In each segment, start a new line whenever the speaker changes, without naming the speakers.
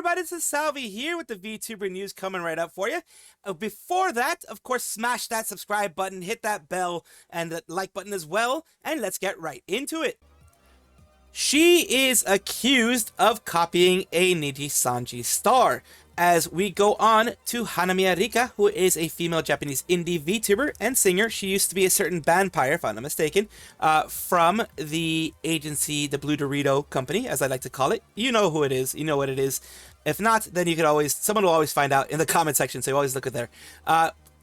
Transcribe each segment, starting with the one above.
everybody, this is Salvi here with the VTuber news coming right up for you. Before that, of course, smash that subscribe button, hit that bell, and the like button as well, and let's get right into it. She is accused of copying a Nijisanji star. As we go on to Hanamiya Rica, who is a female Japanese indie VTuber and singer. She used to be a certain vampire, if I'm not mistaken, from the agency, the Blue Dorito Company, as I like to call it. You know who it is. You know what it is. If not, then you could always, someone will always find out in the comment section, so you always look at there.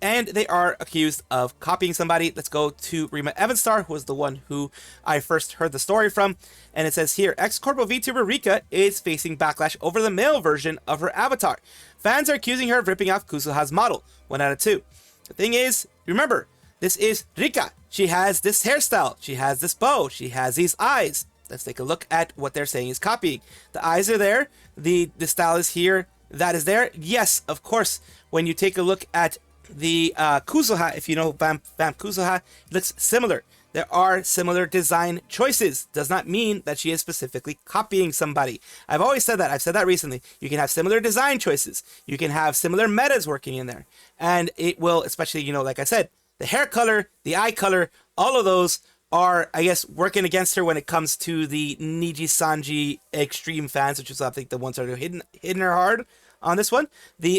And they are accused of copying somebody. Let's go to Rima Evenstar, who was the one who I first heard the story from. And it says here, ex-corporal VTuber Rica is facing backlash over the male version of her avatar. Fans are accusing her of ripping off Kuzuha's model. 1 out of 2. The thing is, remember, this is Rica. She has this hairstyle. She has this bow. She has these eyes. Let's take a look at what they're saying is copying. The eyes are there. The style is here. That is there. Yes, of course, when you take a look at the Kuzuha, if you know Vamp Kuzuha, it looks similar. There are similar design choices. Does not mean that she is specifically copying somebody. I've always said that. I've said that recently. You can have similar design choices. You can have similar metas working in there. And it will, especially, you know, like I said, the hair color, the eye color, all of those are, I guess, working against her when it comes to the Nijisanji extreme fans, which is, I think, the ones that are hitting her hard on this one.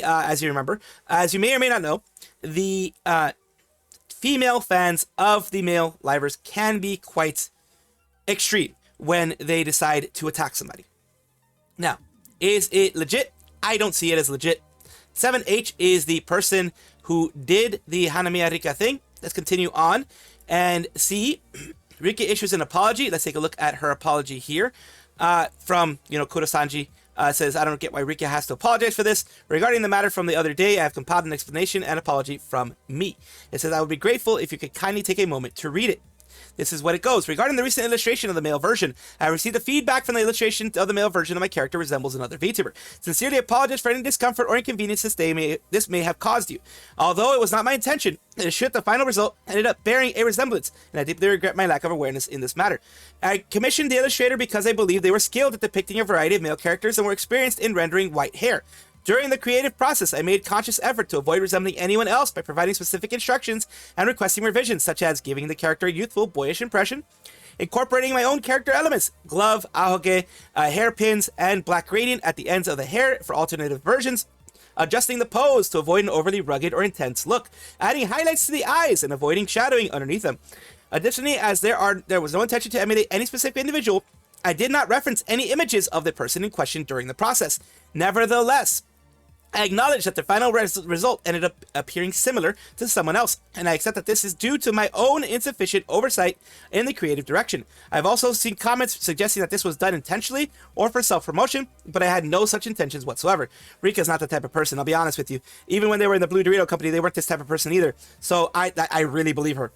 As you remember, as you may or may not know, the female fans of the male livers can be quite extreme when they decide to attack somebody. Now, is it legit? I don't see it as legit. 7H is the person who did the Hanamiya Rica thing. Let's continue on and see. Rica issues an apology. Let's take a look at her apology here from, you know, Kuro-sanji. Says, I don't get why Rica has to apologize for this. Regarding the matter from the other day, I have compiled an explanation and apology from me. It says, I would be grateful if you could kindly take a moment to read it. This is what it goes. Regarding the recent illustration of the male version, I received a feedback from the illustration of the male version of my character resembles another VTuber. Sincerely apologize for any discomfort or inconvenience this may have caused you. Although it was not my intention, it is true that the final result ended up bearing a resemblance, and I deeply regret my lack of awareness in this matter. I commissioned the illustrator because I believe they were skilled at depicting a variety of male characters and were experienced in rendering white hair. During the creative process, I made conscious effort to avoid resembling anyone else by providing specific instructions and requesting revisions, such as giving the character a youthful, boyish impression, incorporating my own character elements, glove, ahoge, hairpins, and black gradient at the ends of the hair for alternative versions, adjusting the pose to avoid an overly rugged or intense look, adding highlights to the eyes and avoiding shadowing underneath them. Additionally, as there was no intention to emulate any specific individual, I did not reference any images of the person in question during the process. Nevertheless, I acknowledge that the final result ended up appearing similar to someone else, and I accept that this is due to my own insufficient oversight in the creative direction. I've also seen comments suggesting that this was done intentionally or for self-promotion, but I had no such intentions whatsoever. Rika's not the type of person, I'll be honest with you. Even when they were in the Blue Dorito Company, they weren't this type of person either. So I really believe her.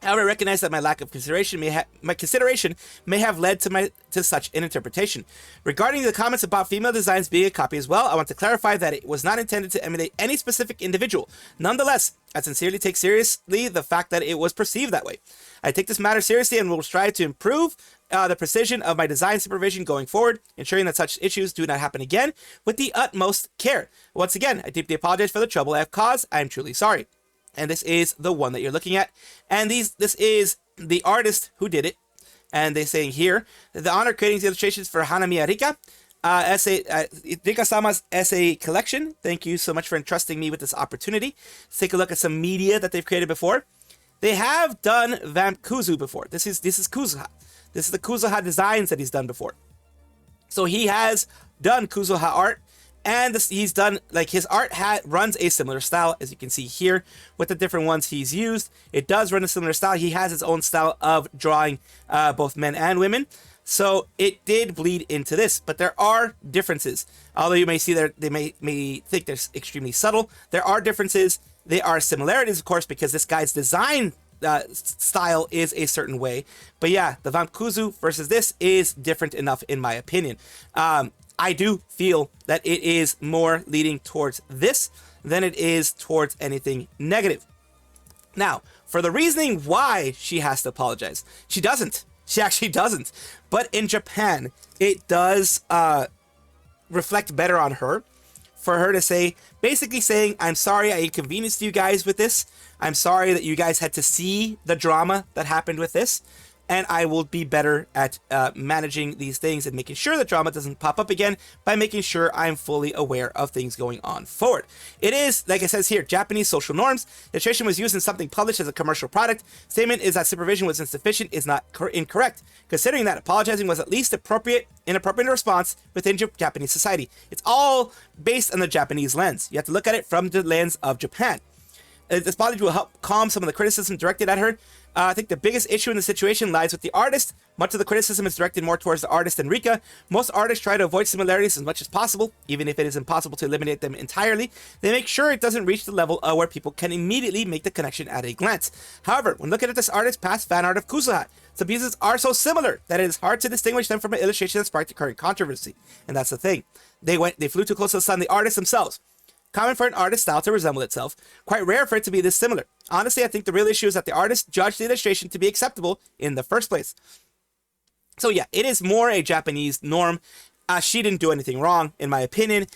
However, I recognize that my lack of consideration may have led to such an interpretation. Regarding the comments about female designs being a copy as well, I want to clarify that it was not intended to emulate any specific individual. Nonetheless, I sincerely take seriously the fact that it was perceived that way. I take this matter seriously and will strive to improve the precision of my design supervision going forward, ensuring that such issues do not happen again with the utmost care. Once again, I deeply apologize for the trouble I have caused. I am truly sorry. And this is the one that you're looking at. And this is the artist who did it. And they're saying here, the honor creating the illustrations for Hanamiya Rica, Rika-sama's essay collection. Thank you so much for entrusting me with this opportunity. Let's take a look at some media that they've created before. They have done Vamp Kuzu before. This is Kuzuha. This is the Kuzuha designs that he's done before. So he has done Kuzuha art. And he's done, like, his art runs a similar style, as you can see here, with the different ones he's used. It does run a similar style. He has his own style of drawing both men and women. So it did bleed into this, but there are differences. Although you may see they may think they're extremely subtle, there are differences. There are similarities, of course, because this guy's design style is a certain way. But yeah, the Vamp Kuzu versus this is different enough, in my opinion. I do feel that it is more leading towards this than it is towards anything negative. Now, for the reasoning why she has to apologize, she doesn't. She actually doesn't. But in Japan, it does reflect better on her for her to say, basically saying, I'm sorry I inconvenienced you guys with this. I'm sorry that you guys had to see the drama that happened with this. And I will be better at managing these things and making sure the drama doesn't pop up again by making sure I'm fully aware of things going on forward. It is, like it says here, Japanese social norms. Illustration was used in something published as a commercial product. Statement is that supervision was insufficient is not incorrect, considering that apologizing was at least inappropriate response within Japanese society. It's all based on the Japanese lens. You have to look at it from the lens of Japan. This apology will help calm some of the criticism directed at her. I think the biggest issue in the situation lies with the artist. Much of the criticism is directed more towards the artist than Rica. Most artists try to avoid similarities as much as possible, even if it is impossible to eliminate them entirely. They make sure it doesn't reach the level where people can immediately make the connection at a glance. However, when looking at this artist's past fan art of Kuzuha, some pieces are so similar that it is hard to distinguish them from an illustration that sparked the current controversy. And that's the thing. They flew too close to the sun, the artists themselves. Common for an artist's style to resemble itself. Quite rare for it to be this similar. Honestly, I think the real issue is that the artist judged the illustration to be acceptable in the first place. So yeah, it is more a Japanese norm. She didn't do anything wrong, in my opinion,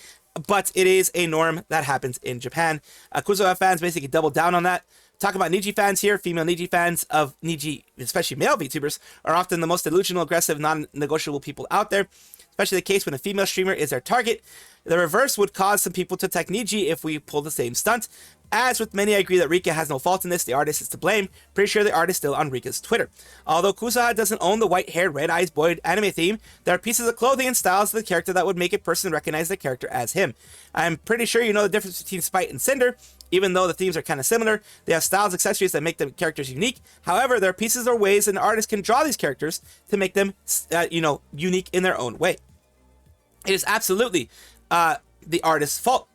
but it is a norm that happens in Japan. Kuzuha fans basically doubled down on that. Talk about Niji fans here. Female Niji fans of Niji, especially male VTubers, are often the most delusional, aggressive, non-negotiable people out there. Especially the case when a female streamer is their target. The reverse would cause some people to attack Niji if we pull the same stunt. As with many, I agree that Rica has no fault in this. The artist is to blame. Pretty sure the artist is still on Rica's Twitter. Although Kuzuha doesn't own the white-haired, red-eyes boy anime theme, there are pieces of clothing and styles of the character that would make a person recognize the character as him. I'm pretty sure you know the difference between Spite and Cinder. Even though the themes are kind of similar, they have styles, accessories that make the characters unique. However, there are pieces or ways an artist can draw these characters to make them, unique in their own way. It is absolutely the artist's fault.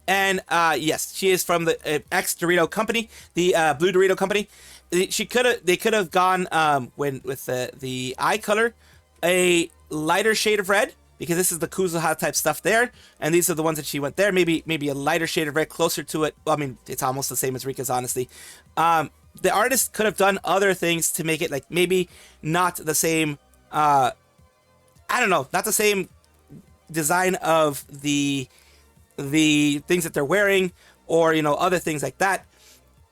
And yes, she is from the ex-Dorito company, the Blue Dorito company. They could have gone with the eye color a lighter shade of red, because this is the Kuzuha type stuff there, and these are the ones that she went there. Maybe a lighter shade of red closer to it. Well, I mean, it's almost the same as Rica's, honestly. The artist could have done other things to make it like maybe not the same. I don't know, not the same design of the things that they're wearing, or other things like that.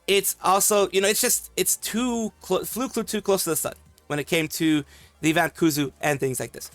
It's also it's too flew too close to the sun when it came to the Van Kuzu and things like this.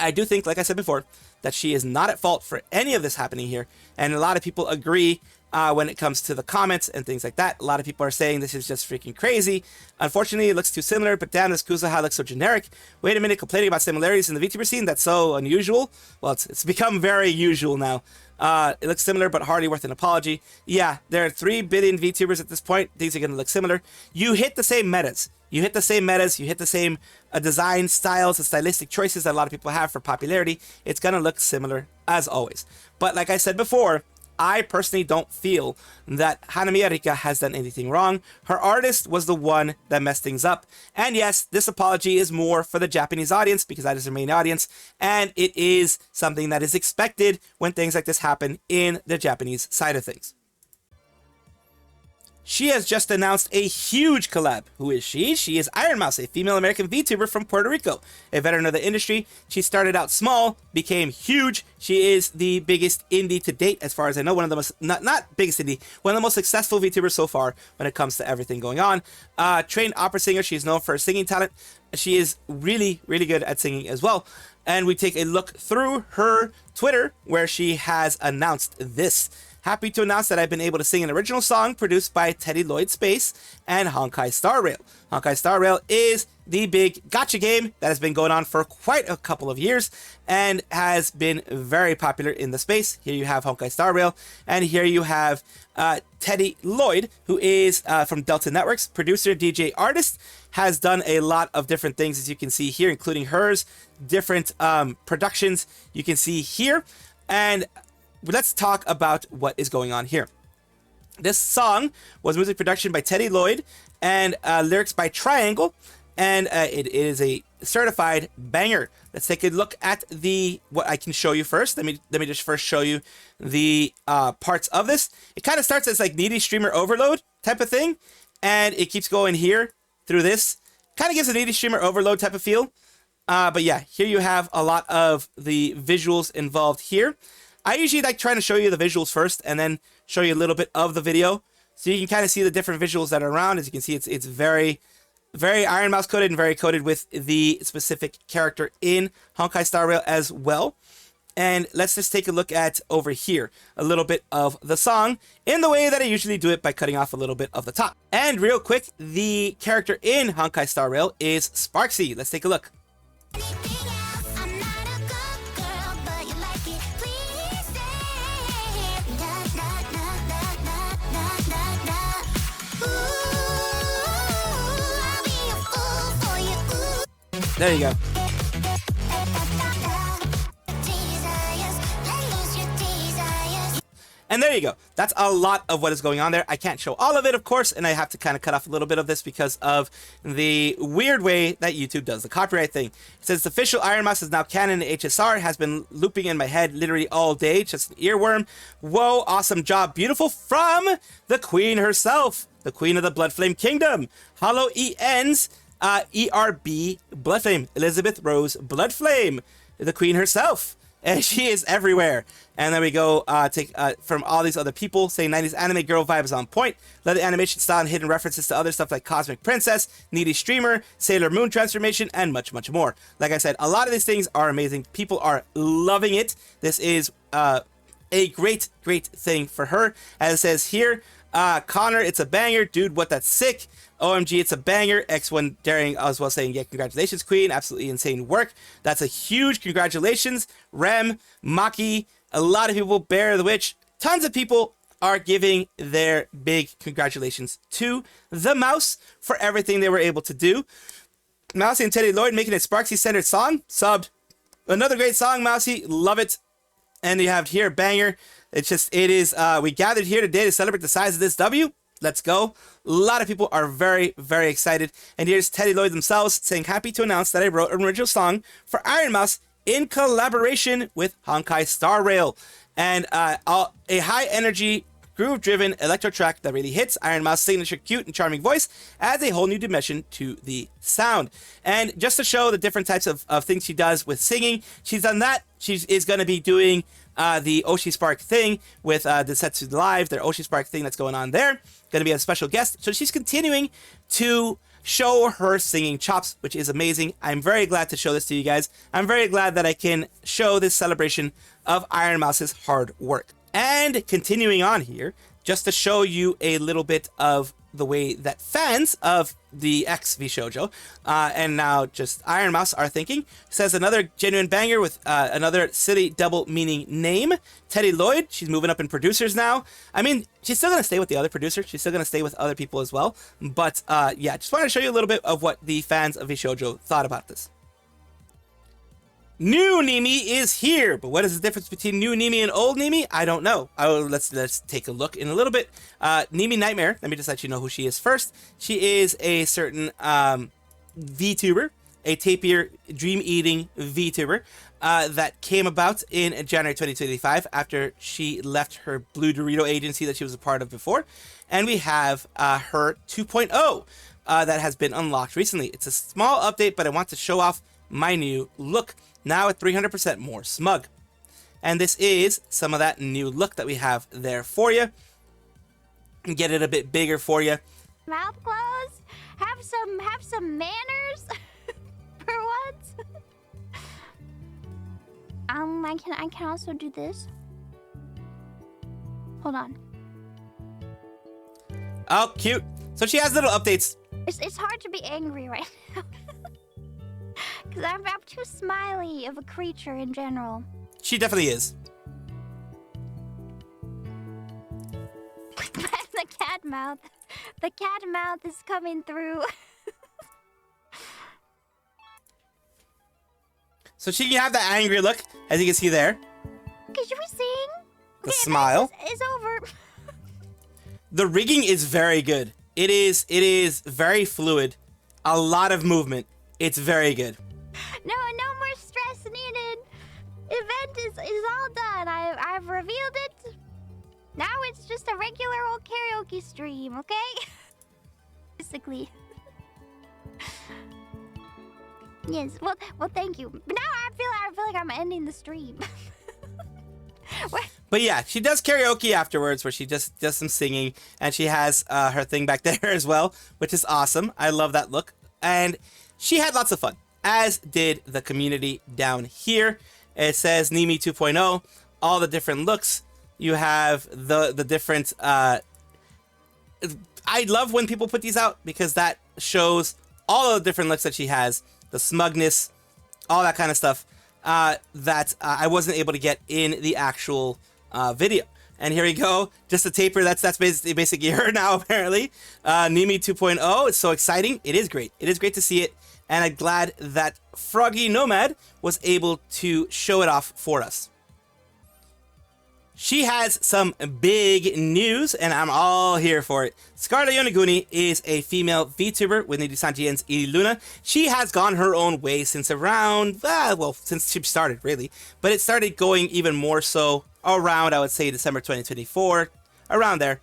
I do think, like I said before, that she is not at fault for any of this happening here, and a lot of people agree when it comes to the comments and things like that. A lot of people are saying this is just freaking crazy. Unfortunately, it looks too similar, but damn, this Kuzuha looks so generic. Wait a minute, complaining about similarities in the VTuber scene? That's so unusual. Well, it's become very usual now. It looks similar, but hardly worth an apology. Yeah, there are 3 billion VTubers at this point. These are going to look similar. You hit the same metas. You hit the same design styles and stylistic choices that a lot of people have for popularity. It's going to look similar as always. But like I said before, I personally don't feel that Hanamiya Rica has done anything wrong. Her artist was the one that messed things up. And yes, this apology is more for the Japanese audience, because that is her main audience. And it is something that is expected when things like this happen in the Japanese side of things. She has just announced a huge collab. Who is she? She is Ironmouse, a female American VTuber from Puerto Rico. A veteran of the industry, she started out small, became huge. She is the biggest indie to date, as far as I know. One of the most, not biggest indie, one of the most successful VTubers so far when it comes to everything going on. Trained opera singer, she is known for her singing talent. She is really, really good at singing as well. And we take a look through her Twitter, where she has announced this. Happy to announce that I've been able to sing an original song produced by Teddy Lloyd Space and Honkai Star Rail. Honkai Star Rail is the big gacha game that has been going on for quite a couple of years and has been very popular in the space. Here you have Honkai Star Rail, and here you have Teddy Lloyd, who is from Delta Networks, producer, DJ, artist, has done a lot of different things, as you can see here, including hers, different productions you can see here. And let's talk about what is going on here. This song was music production by Teddy Lloyd and lyrics by Triangle, and it is a certified banger. Let's take a look at what I can show you first. Let me just first show you the parts of this. It kind of starts as like needy streamer overload type of thing, and it keeps going here through this. Kind of gives a needy streamer overload type of feel. But yeah, here you have a lot of the visuals involved here. I usually like trying to show you the visuals first and then show you a little bit of the video, so you can kind of see the different visuals that are around. As you can see, it's very, very Ironmouse coded and very coded with the specific character in Honkai Star Rail as well. And let's just take a look at over here a little bit of the song in the way that I usually do it, by cutting off a little bit of the top. And real quick, the character in Honkai Star Rail is Sparksy. Let's take a look. There you go. And there you go. That's a lot of what is going on there. I can't show all of it, of course, and I have to kind of cut off a little bit of this because of the weird way that YouTube does the copyright thing. It says the official Ironmouse is now canon in HSR. It has been looping in my head literally all day. Just an earworm. Whoa, awesome job. Beautiful from the queen herself, the queen of the Bloodflame Kingdom. Hollow EN's ERB Bloodflame, Elizabeth Rose Bloodflame, the queen herself. And she is everywhere. And then we go take from all these other people saying 90s anime girl vibe is on point. Love the animation style and hidden references to other stuff like Cosmic Princess, Needy Streamer, Sailor Moon transformation, and much, much more. Like I said, a lot of these things are amazing. People are loving it. This is a great, great thing for her. As it says here, Connor, it's a banger. Dude, what, that's sick. OMG, it's a banger. X1 Daring as well saying, yeah, congratulations, queen. Absolutely insane work. That's a huge congratulations. Rem, Maki, a lot of people, Bear the Witch, tons of people are giving their big congratulations to the mouse for everything they were able to do. Mousy and Teddy Lloyd making a Sparksy-centered song. Subbed. Another great song, Mousy. Love it. And you have here, banger. It's just, it is, we gathered here today to celebrate the size of this W. Let's go. A lot of people are very, very excited. And here's Teddy Lloyd themselves saying, happy to announce that I wrote an original song for Ironmouse in collaboration with Honkai Star Rail. And a high energy, groove driven electro track that really hits. Ironmouse's signature cute and charming voice adds a whole new dimension to the sound. And just to show the different types of things she does with singing, she's done that. She is going to be doing the Oshi Spark thing with the Setsu Live, their Oshi Spark thing that's going on there. Going to be a special guest. So she's continuing to show her singing chops, which is amazing. I'm very glad to show this to you guys. I'm very glad that I can show this celebration of Ironmouse's hard work. And continuing on here, just to show you a little bit of the way that fans of the X vshojo and now just Ironmouse are thinking, says another genuine banger with another silly double meaning name. Teddy Lloyd, she's moving up in producers now. I mean, she's still going to stay with the other producer. She's still going to stay with other people as well. But yeah, just wanted to show you a little bit of what the fans of vshojo thought about this. New Nimi is here, but what is the difference between new Nimi and old Nimi? I don't know. Let's take a look in a little bit. Nimi Nightmare, let me just let you know who she is first. She is a certain VTuber, a tapir dream-eating VTuber that came about in January 2025 after she left her Blue Dorito agency that she was a part of before. And we have her 2.0 that has been unlocked recently. It's a small update, but I want to show off my new look. Now at 300% more smug. And this is some of that new look that we have there for you. Get it a bit bigger for you.
Mouth closed. Have some manners for once. I can also do this. Hold on.
Oh, cute. So she has little updates.
It's hard to be angry right now. Because I'm too smiley of a creature in general.
She definitely is.
The cat mouth. The cat mouth is coming through.
So she can have that angry look, as you can see there.
Should we sing?
The smile.
It's over.
The rigging is very good. It is very fluid. A lot of movement. It's very good.
No more stress needed. Event is all done. I've revealed it. Now it's just a regular old karaoke stream, okay? Basically. Yes. Well, thank you. But now I feel like I'm ending the stream.
But yeah, she does karaoke afterwards where she just does some singing, and she has her thing back there as well, which is awesome. I love that look. And she had lots of fun, as did the community down here. It says Nimi 2.0, all the different looks. You have the different... I love when people put these out because that shows all the different looks that she has, the smugness, all that kind of stuff that I wasn't able to get in the actual video. And here we go, just a taper. That's basically her now, apparently. Nimi 2.0, it's so exciting. It is great. It is great to see it. And I'm glad that Froggy Nomad was able to show it off for us. She has some big news, and I'm all here for it. Scarle Yonaguni is a female VTuber with Nijisanji and Luna. She has gone her own way since around, since she started, really. But it started going even more so around, I would say, December 2024, around there.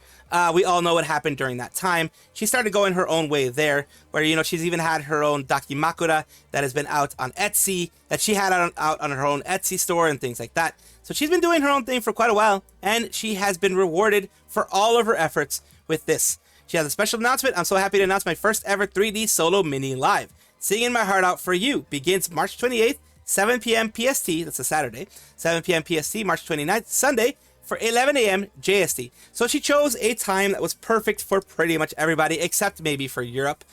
We all know what happened during that time. She started going her own way there, where, you know, she's even had her own Dakimakura that has been out on Etsy, that she had out on her own Etsy store and things like that. So she's been doing her own thing for quite a while, and she has been rewarded for all of her efforts with this. She has a special announcement. I'm so happy to announce my first ever 3D solo mini live. Singing My Heart Out for You begins March 28th, 7 p.m. PST, that's a Saturday, 7 p.m. PST, March 29th, Sunday, for 11 a.m. JST. So she chose a time that was perfect for pretty much everybody, except maybe for Europe.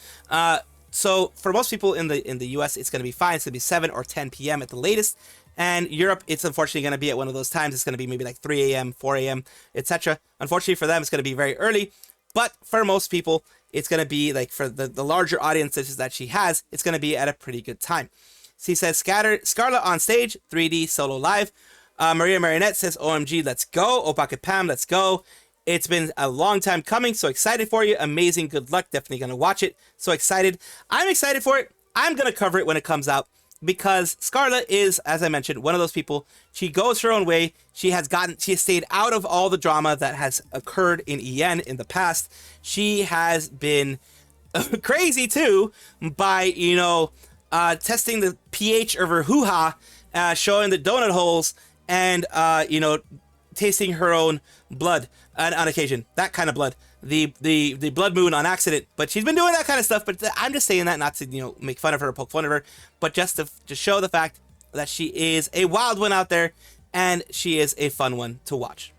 So for most people in the US, it's going to be fine. It's going to be 7 or 10 p.m. at the latest. And Europe, it's unfortunately going to be at one of those times. It's going to be maybe like 3 a.m., 4 a.m., etc. Unfortunately for them, it's going to be very early. But for most people, it's going to be like for the larger audiences that she has, it's going to be at a pretty good time. She says, Scarlet on stage, 3D solo live. Maria Marionette says, OMG, let's go. Opake Pam, let's go. It's been a long time coming. So excited for you. Amazing. Good luck. Definitely going to watch it. So excited. I'm excited for it. I'm going to cover it when it comes out because Scarlet is, as I mentioned, one of those people. She goes her own way. She has stayed out of all the drama that has occurred in EN in the past. She has been crazy too by, you know, testing the pH of her hoo-ha, showing the donut holes, and, you know, tasting her own blood on occasion. That kind of blood. The blood moon on accident. But she's been doing that kind of stuff. But I'm just saying that not to, you know, make fun of her or poke fun of her, but just to show the fact that she is a wild one out there, and she is a fun one to watch.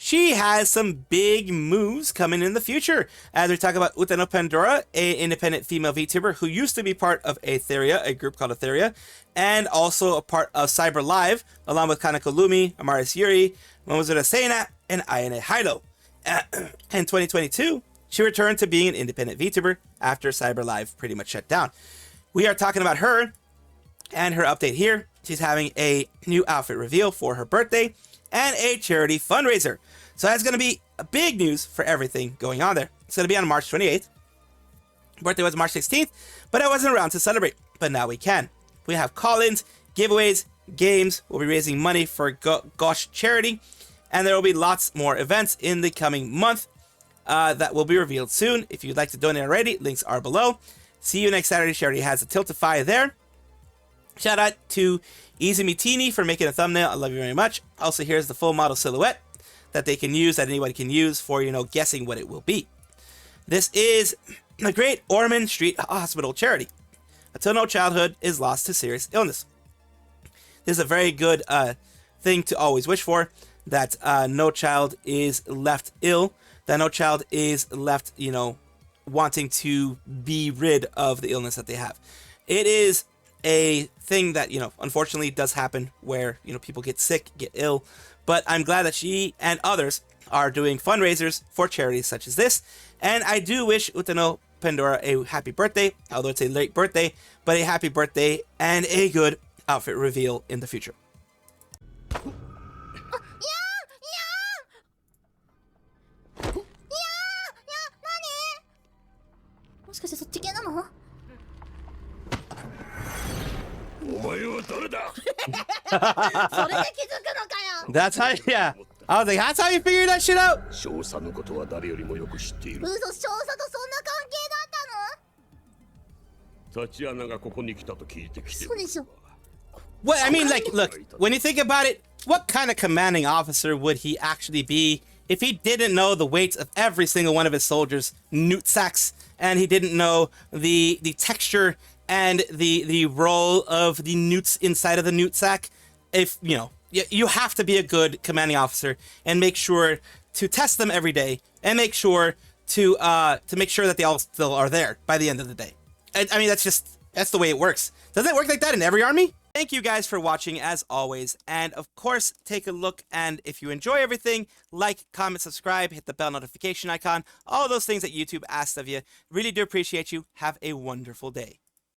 She has some big moves coming in the future. As we talk about Utano Pandora, an independent female VTuber who used to be part of Aetheria, a group called Aetheria, and also a part of Cyber Live, along with Kaneko Lumi, Amare Yuri, Momozura Seina, and Ayane Hilo. In 2022, she returned to being an independent VTuber after Cyber Live pretty much shut down. We are talking about her and her update here. She's having a new outfit reveal for her birthday and a charity fundraiser. So that's going to be a big news for everything going on there. It's going to be on March 28th. Birthday was March 16th, but I wasn't around to celebrate. But now we can. We have call-ins, giveaways, games. We'll be raising money for Gosh charity. And there will be lots more events in the coming month that will be revealed soon. If you'd like to donate already, links are below. See you next Saturday. She already has a Tiltify there. Shout out to Izumitini for making a thumbnail. I love you very much. Also, here's the full model silhouette that they can use, that anybody can use for, you know, guessing what it will be. This is the Great Ormond Street Hospital charity. Until no childhood is lost to serious illness. This is a very good thing to always wish for, that no child is left ill, that no child is left, you know, wanting to be rid of the illness that they have. It is a thing that, you know, unfortunately does happen where, you know, people get sick, get ill, but I'm glad that she and others are doing fundraisers for charities such as this, and I do wish Utano Pandora a happy birthday, although it's a late birthday, but a happy birthday and a good outfit reveal in the future.
もしかしてそっち系なの？
お前は誰だ？
それで気づくのかよ。
That's how, yeah. I was like, that's how you figure that shit out?
少佐のことは誰よりもよく知っている。
嘘、少佐とそんな関係だったの？
タチアナがここに来たと聞いてきて。
そうでしょ。
Well, I mean, like, look, when you think about it, what kind of commanding officer would he actually be if he didn't know the weights of every single one of his soldiers' newt sacks, and he didn't know the texture and the role of the newts inside of the newt sack? If, you know, you have to be a good commanding officer and make sure to test them every day and make sure to make sure that they all still are there by the end of the day. I mean, that's the way it works. Doesn't it work like that in every army? Thank you guys for watching as always, and of course take a look, and if you enjoy everything, like, comment, subscribe, hit the bell notification icon, all those things that YouTube asks of you. Really do appreciate you. Have a wonderful day.